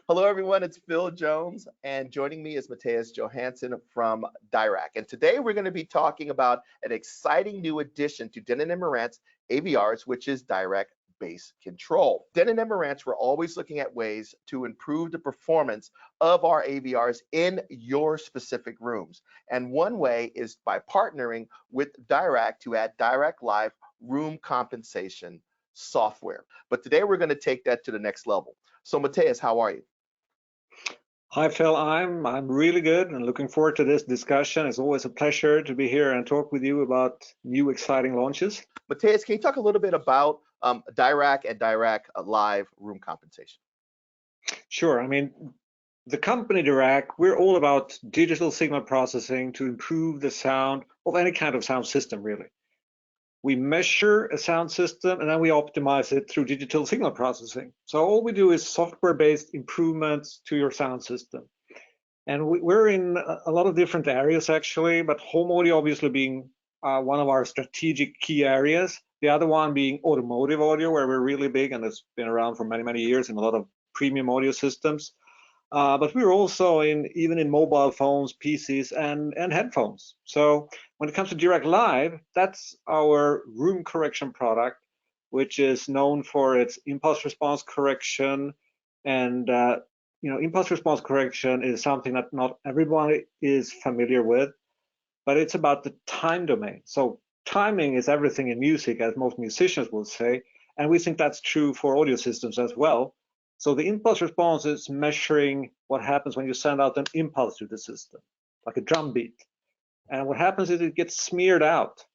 Hello, everyone. It's Phil Jones, and joining me is Mathias Johansson from Dirac. And today we're going to be talking about an exciting new addition to Denon and Marantz AVRs, which is Dirac Bass Control. Denon and Marantz, we're always looking at ways to improve the performance of our AVRs in your specific rooms. And one way is by partnering with Dirac to add Dirac Live room compensation software. But today we're going to take that to the next level. So Mathias, how are you? Hi Phil, I'm really good and looking forward to this discussion. It's always a pleasure to be here and talk with you about new exciting launches. Mathias, can you talk a little bit about Dirac and Dirac Live room compensation? Sure. I mean, the company Dirac, we're all about digital signal processing to improve the sound of any kind of sound system, really. We measure a sound system and then we optimize it through digital signal processing. So all we do is software-based improvements to your sound system. And we're in a lot of different areas actually, but home audio obviously being one of our strategic key areas. The other one being automotive audio, where we're really big and it's been around for many, many years in a lot of premium audio systems. But we're also even in mobile phones, PCs, and headphones. So when it comes to Dirac Live, that's our room correction product, which is known for its impulse response correction. And impulse response correction is something that not everybody is familiar with, but it's about the time domain. So timing is everything in music, as most musicians will say, and we think that's true for audio systems as well. So the impulse response is measuring what happens when you send out an impulse to the system, like a drum beat. And what happens is it gets smeared out.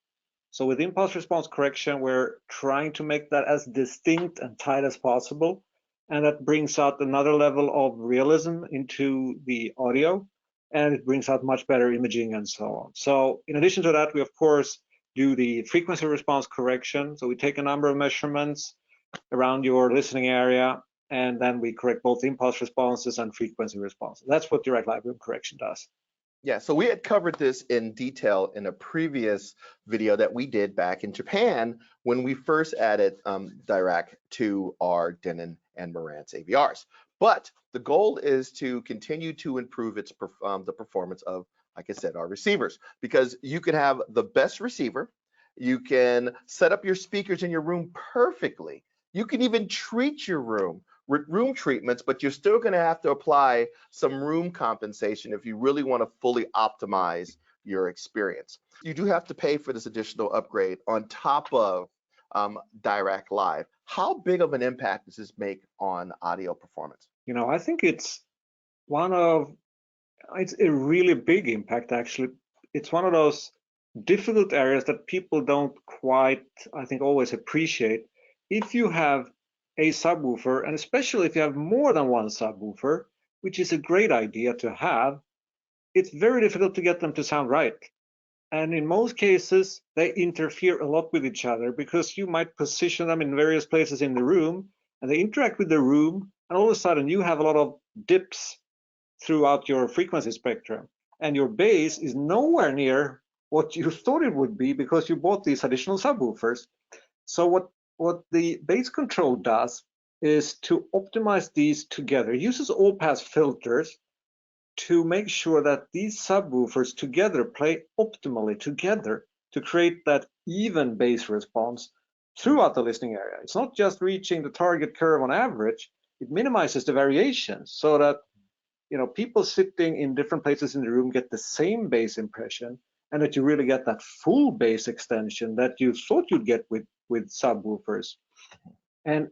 So with impulse response correction, we're trying to make that as distinct and tight as possible. And that brings out another level of realism into the audio, and it brings out much better imaging and so on. So in addition to that, we of course do the frequency response correction. So we take a number of measurements around your listening area, and then we correct both impulse responses and frequency responses. That's what Dirac Live room correction does. Yeah, so we had covered this in detail in a previous video that we did back in Japan when we first added Dirac to our Denon and Marantz AVRs. But the goal is to continue to improve the performance of, like I said, our receivers, because you can have the best receiver, you can set up your speakers in your room perfectly, you can even treat your room with room treatments, but you're still going to have to apply some room compensation if you really want to fully optimize your experience. You do have to pay for this additional upgrade on top of Dirac Live. How big of an impact does this make on audio performance? You know, I think it's a really big impact actually. It's one of those difficult areas that people don't quite, I think, always appreciate. If you have a subwoofer, and especially if you have more than one subwoofer, which is a great idea to have, it's very difficult to get them to sound right. And in most cases, they interfere a lot with each other because you might position them in various places in the room, and they interact with the room, and all of a sudden you have a lot of dips throughout your frequency spectrum, and your bass is nowhere near what you thought it would be because you bought these additional subwoofers. So what the bass control does is to optimize these together. It uses all-pass filters to make sure that these subwoofers together play optimally together to create that even bass response throughout the listening area. It's not just reaching the target curve on average, it minimizes the variations so that people sitting in different places in the room get the same bass impression, and that you really get that full bass extension that you thought you'd get with subwoofers. And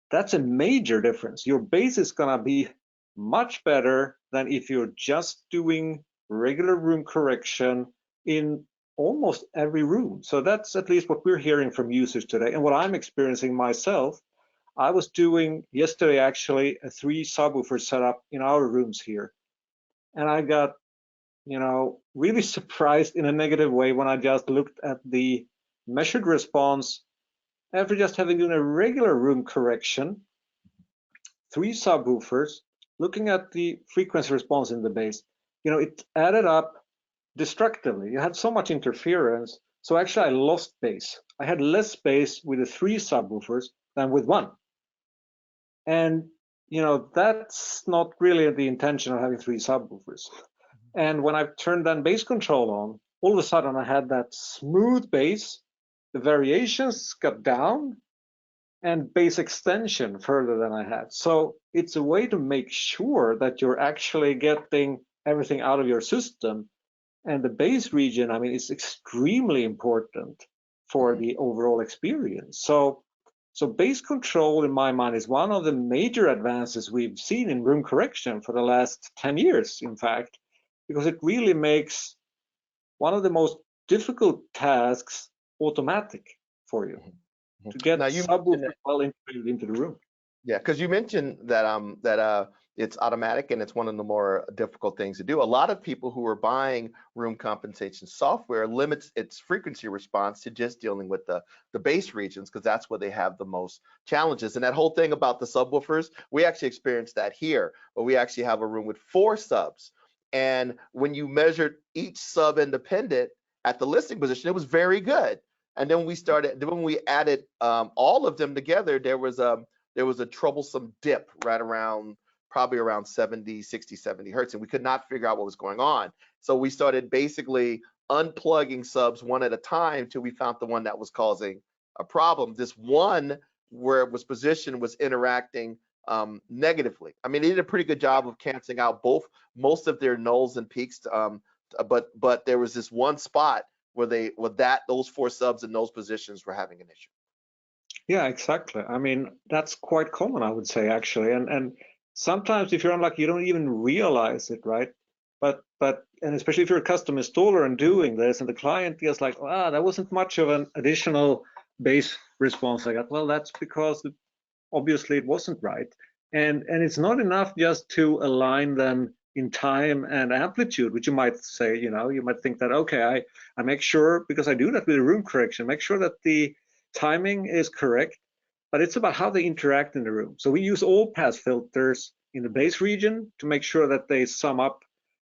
that's a major difference. Your bass is gonna be much better than if you're just doing regular room correction in almost every room. So that's at least what we're hearing from users today, and what I'm experiencing myself. I was doing yesterday actually a 3 subwoofer setup in our rooms here, and I got really surprised in a negative way when I just looked at the measured response after just having done a regular room correction, 3 subwoofers, looking at the frequency response in the bass. It added up destructively. You had so much interference. So actually I lost bass. I had less bass with the 3 subwoofers than with 1. And that's not really the intention of having 3 subwoofers. And when I turned that bass control on, all of a sudden I had that smooth bass, the variations got down, and bass extension further than I had. So it's a way to make sure that you're actually getting everything out of your system. And the bass region, I mean, is extremely important for the overall experience. So bass control, in my mind, is one of the major advances we've seen in room correction for the last 10 years, in fact, because it really makes one of the most difficult tasks automatic for you to get subwoofer well integrated into the room. Yeah, because you mentioned that it's automatic and it's one of the more difficult things to do. A lot of people who are buying room compensation software limits its frequency response to just dealing with the bass regions, because that's where they have the most challenges. And that whole thing about the subwoofers, we actually experienced that here, where we actually have a room with 4 subs. And when you measured each sub independent at the listening position, it was very good. And then when we added all of them together, there was a troublesome dip right around, probably around 70 hertz, and we could not figure out what was going on. So we started basically unplugging subs one at a time till we found the one that was causing a problem. This one where it was positioned was interacting negatively. I mean, they did a pretty good job of canceling out most of their nulls and peaks, but there was this one spot where those 4 subs in those positions were having an issue. Yeah, exactly. I mean, that's quite common, I would say, actually. And sometimes if you're unlucky, you don't even realize it, right? And especially if you're a custom installer and doing this, and the client is like, that wasn't much of an additional bass response I got. Well, that's because obviously it wasn't right. And it's not enough just to align them in time and amplitude, which you might say, you might think that, okay, I make sure, because I do that with the room correction, make sure that the timing is correct, but it's about how they interact in the room. So we use all pass filters in the bass region to make sure that they sum up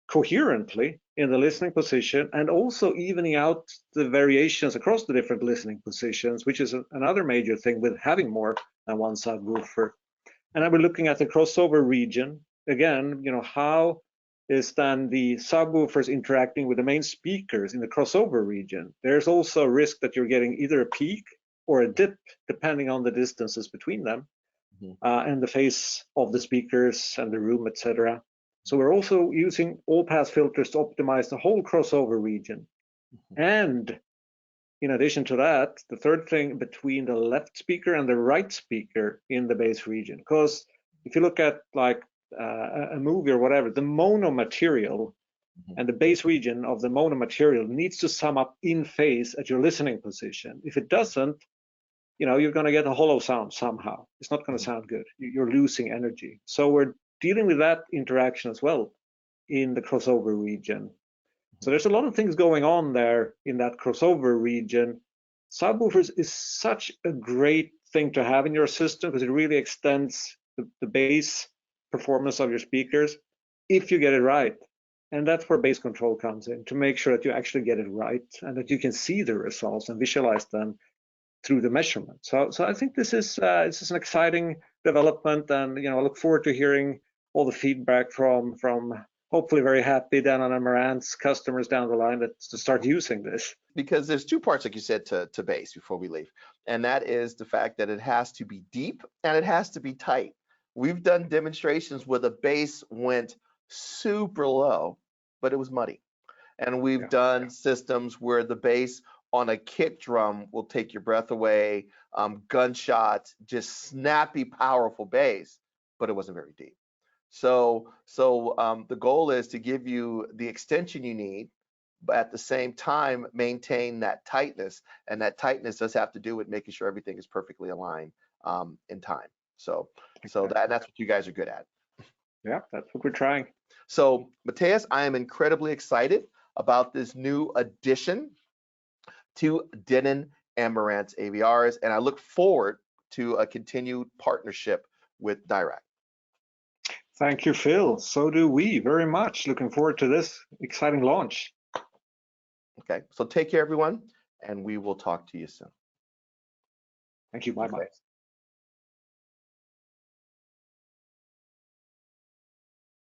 coherently in the listening position, and also evening out the variations across the different listening positions, which is another major thing with having more than one subwoofer. And then we're looking at the crossover region. Again, how is then the subwoofers interacting with the main speakers in the crossover region? There's also a risk that you're getting either a peak or a dip, depending on the distances between them, and the phase of the speakers and the room, etc. So we're also using all pass filters to optimize the whole crossover region. And in addition to that, the third thing, between the left speaker and the right speaker in the bass region. Because if you look at like a movie or whatever, the mono material and the bass region of the mono material needs to sum up in phase at your listening position. If it doesn't, you're going to get a hollow sound somehow. It's not going to sound good. You're losing energy. So we're dealing with that interaction as well in the crossover region. So there's a lot of things going on there in that crossover region. Subwoofers is such a great thing to have in your system because it really extends the bass performance of your speakers if you get it right. And that's where bass control comes in, to make sure that you actually get it right and that you can see the results and visualize them through the measurement. So I think this is an exciting development, and I look forward to hearing all the feedback from hopefully very happy Denon and Marantz customers down the line to start using this. Because there's 2 parts, like you said, to bass before we leave, and that is the fact that it has to be deep and it has to be tight. We've done demonstrations where the bass went super low, but it was muddy. And we've done systems where the bass on a kick drum will take your breath away, gunshots, just snappy, powerful bass, but it wasn't very deep. So the goal is to give you the extension you need, but at the same time maintain that tightness, and that tightness does have to do with making sure everything is perfectly aligned in time. So that's what you guys are good at. Yeah, that's what we're trying. So Mathias, I am incredibly excited about this new addition to Denon and Marantz AVRs, and I look forward to a continued partnership with Dirac. Thank you, Phil. So do we, very much. Looking forward to this exciting launch. Okay, so take care, everyone, and we will talk to you soon. Thank you. Bye-bye.